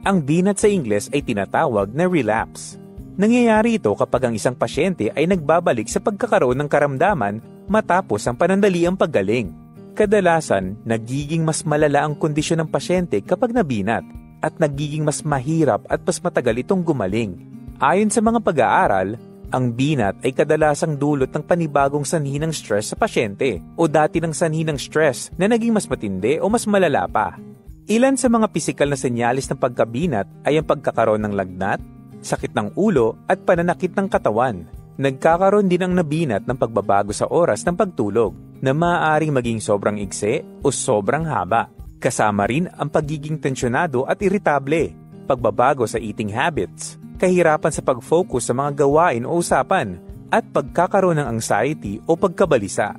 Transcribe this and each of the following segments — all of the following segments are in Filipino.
Ang binat sa Ingles ay tinatawag na relapse. Nangyayari ito kapag ang isang pasyente ay nagbabalik sa pagkakaroon ng karamdaman matapos ang panandaliang paggaling. Kadalasan, nagiging mas malala ang kondisyon ng pasyente kapag nabinat at nagiging mas mahirap at mas matagal itong gumaling. Ayon sa mga pag-aaral, ang binat ay kadalasang dulot ng panibagong sanhi ng stress sa pasyente o dati ng sanhi ng stress na naging mas matindi o mas malala pa. Ilan sa mga pisikal na senyalis ng pagkabinat ay ang pagkakaroon ng lagnat, sakit ng ulo at pananakit ng katawan. Nagkakaroon din ang nabinat ng pagbabago sa oras ng pagtulog na maaaring maging sobrang ikse o sobrang haba. Kasama rin ang pagiging tensyonado at iritable, pagbabago sa eating habits, kahirapan sa pag-focus sa mga gawain o usapan, at pagkakaroon ng anxiety o pagkabalisa.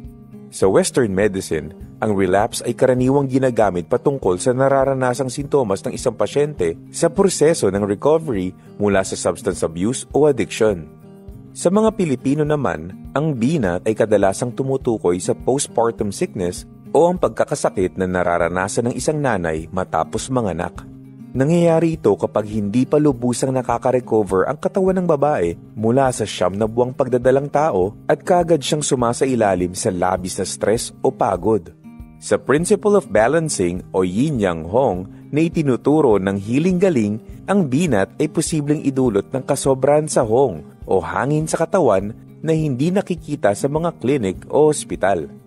Sa Western medicine, ang relapse ay karaniwang ginagamit patungkol sa nararanasang sintomas ng isang pasyente sa proseso ng recovery mula sa substance abuse o addiction. Sa mga Pilipino naman, ang binat ay kadalasang tumutukoy sa postpartum sickness o ang pagkakasakit na nararanasan ng isang nanay matapos manganak. Nangyayari ito kapag hindi pa lubusang nakaka-recover ang katawan ng babae mula sa 9 na buwang pagdadalang tao at kaagad siyang sumasailalim sa labis na stress o pagod. Sa Principle of Balancing o Yin-Yang Hong na itinuturo ng Healing Galing, ang binat ay posibleng idulot ng kasobrahan sa Hong o hangin sa katawan na hindi nakikita sa mga klinik o ospital.